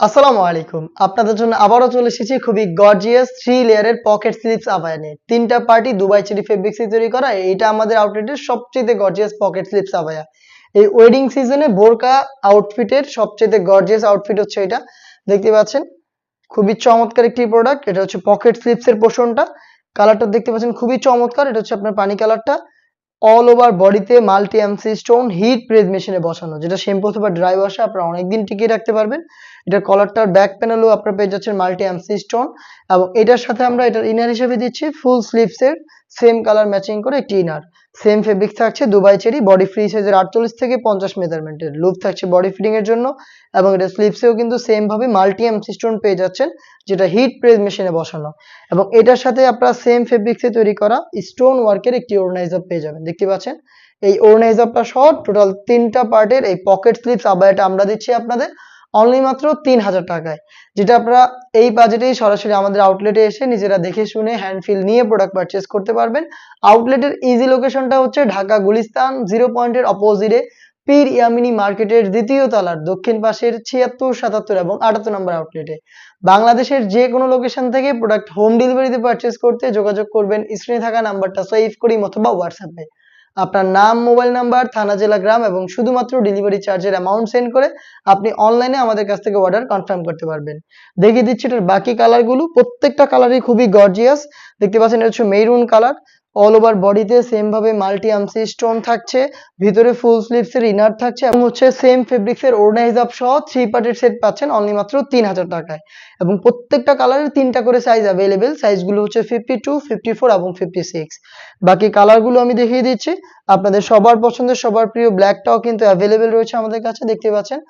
আসসালামু আলাইকুম। আপনাদের জন্য আবারও চলে এসেছি খুবই গর্জিয়াস 3 লেয়ারের পকেট স্লিপস আবায়া নিয়ে। ৩ টা পার্টি দুবাই চেরি ফেব্রিক্স দিয়ে তৈরি করা। এইটা আমাদের আউটলেটের সবচেয়ে গর্জিয়াস পকেট স্লিপস আবায়া। এই ওয়েডিং সিজনে বোরকা আউটফিটের সবচেয়ে গর্জিয়াস আউটফিট হচ্ছে এটা। দেখতে পাচ্ছেন খুবই চমৎকার একটি প্রোডাক্ট। এটা হচ্ছে পকেট স্লিপস এর পোরশনটা। কালারটা দেখতে পাচ্ছেন খুবই চমৎকার। এটা হচ্ছে আপনার পানি কালারটা। অল ওভার বডিতে multi MC stone hit press মেশিনে বসানো, যেটা শ্যাম্পু অথবা ড্রাই ওয়াশে আপনারা অনেকদিন টিকিয়ে রাখতে পারবেন। এটার কলারটার ব্যাক প্যানেলও আপনারা পেয়ে যাচ্ছেন মাল্টি এমসি স্টোন, এবং এটার সাথে আমরা এটার ইনার হিসেবে দিচ্ছি ফুল স্লিভস এর সেম কালার ম্যাচিং করে একটি ইনার। সেম ফেব্রিক থাকছে দুবাই চেরি, বডি ফ্রি সাইজের 48 থেকে 50 মেজারমেন্টের। লুপ থাকছে বডি ফিটিং এর জন্য, এবং এটা স্লিভসেও কিন্তু সেম ভাবে মাল্টি এমসি স্টোন পেয়ে যাচ্ছেন, যেটা হিট প্রেস মেশিনে বসানো। এবং এটার সাথে আপনারা সেম ফেব্রিক্সে তৈরি করা স্টোন ওয়ার্কের একটি ওড়না হিসাব পেয়ে যাবেন। দেখতে পাচ্ছেন এই ওড়না হিসাবটা সহ টোটাল 3টা পার্টের এই পকেট স্লিপস আবায়াটা আমরা দিচ্ছি আপনাদের অনলি মাত্র 3000 টাকায়, যেটা আপনারা এই বাজেটেই সরাসরি আমাদের আউটলেটে এসে নিজেরা দেখে শুনে হ্যান্ড ফিল নিয়ে প্রোডাক্ট পারচেজ করতে পারবেন। আউটলেটের ইজি লোকেশনটা হচ্ছে ঢাকা গুলিস্তান 0 পয়েন্টের অপোজিটে পীর ইয়ামিনী মার্কেটের দ্বিতীয় তলার দক্ষিণ পাশের 76, 77 এবং 78 নম্বর আউটলেটে। বাংলাদেশের যে কোনো লোকেশন থেকে প্রোডাক্ট হোম ডেলিভারিতে পারচেজ করতে যোগাযোগ করবেন স্ক্রিনে থাকা নাম্বারটা সেভ করি অথবা হোয়াটসঅ্যাপে। আপনার নাম, মোবাইল নাম্বার, থানা, জেলা, গ্রাম এবং শুধুমাত্র ডেলিভারি চার্জের অ্যামাউন্ট সেন্ড করে আপনি অনলাইনে আমাদের কাছ থেকে অর্ডার কনফার্ম করতে পারবেন। দেখিয়ে দিচ্ছি এটার বাকি কালারগুলো। প্রত্যেকটা কালারই খুবই গর্জিয়াস। দেখতে পাচ্ছেন এটা হচ্ছে মেরুন কালার। অল ওভার বডিতে সেম ভাবে মাল্টি এমসি স্টোন থাকছে, ভিতরে ফুল স্লিভস এর ইনার থাকছে, এবং হচ্ছে সেম ফেব্রিক্স এর ওড়না হিজাব সহ 3 পার্টের সেট পাচ্ছেন অনলি মাত্র 3000 টাকায়। এবং প্রত্যেকটা কালারের 3টা করে সাইজ अवेलेबल। সাইজগুলো হচ্ছে 52, 54 এবং 56। বাকি কালারগুলো আমি দেখিয়ে দিচ্ছি। আপনাদের সবার পছন্দের সবার প্রিয় ব্ল্যাকটাও কিন্তু अवेलेबल রয়েছে আমাদের কাছে। দেখতে পাচ্ছেন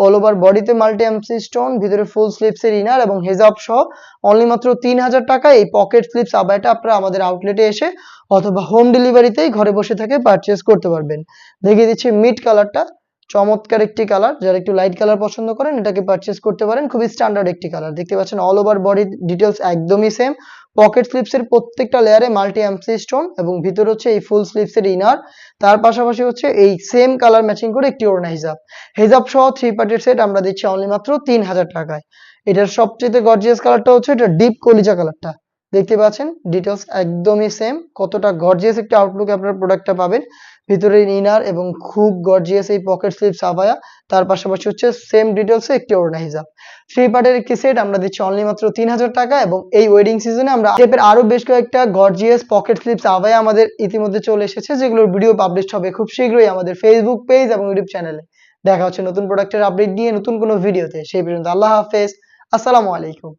অল ওভার বডিতে মাল্টি এমসি স্টোন, ভিতরে ফুল স্লিভস এর ইনার এবং হিজাব সহ অনলি মাত্র 3000 টাকায় এই পকেট স্লিপস আবায়াটা আপনারা আমাদের আউটলেটে এসে অথবা হোম ডেলিভারিতেই ঘরে বসে থেকে পারচেজ করতে পারবেন। দেখিয়ে দিচ্ছি মিড কালারটা, চমৎকার একটি কালার। যারা একটু লাইট কালার পছন্দ করেন এটাকে পারচেজ করতে পারেন। খুবই স্ট্যান্ডার্ড একটি কালার। দেখতে পাচ্ছেন অল ওভার বডি ডিটেইলস একদমই সেম। পকেট স্লিপস এর প্রত্যেকটা লেয়ারে মাল্টি এমসি স্টোন, এবং ভিতরে হচ্ছে এই ফুল স্লিভস এর ইনার। তার পাশাপাশি হচ্ছে এই সেম কালার ম্যাচিং করে একটি ওড়না হিজাব। হিজাব সহ 3 পার্টের সেট আমরা দিচ্ছি অনলি মাত্র 3000 টাকায়। এটার সবচেয়ে গর্জিয়াস কালারটা হচ্ছে এটা ডিপ কলিজা কালারটা। দেখতে পাচ্ছেন ডিটেইলস একদমই সেম। কতটা গর্জিয়াস একটা আউটলুক আপনারা প্রোডাক্টটা পাবেন। ভিতরে ইনার এবং খুব গর্জিয়াস এই পকেট স্লিপস আবায়া। তার পাশাপাশি হচ্ছে সেম ডিটেইলসে একটি ওড়না হিজাব। 3 পার্টের একটি সেট আমরা দিচ্ছি অনলি মাত্র 3000 টাকা। এবং এই ওয়েডিং সিজনে আমরা টেপের আরো বেশ কয়েকটা গর্জিয়াস পকেট স্লিপস আবায়া আমাদের ইতিমধ্যে চলে এসেছে, যেগুলোর ভিডিও পাবলিশ হবে খুব শীঘ্রই আমাদের ফেসবুক পেজ এবং ইউটিউব চ্যানেলে। দেখা হচ্ছে নতুন প্রোডাক্টের আপডেট নিয়ে নতুন কোনো ভিডিওতে। সেই পর্যন্ত আল্লাহ হাফেজ। আসসালামু আলাইকুম।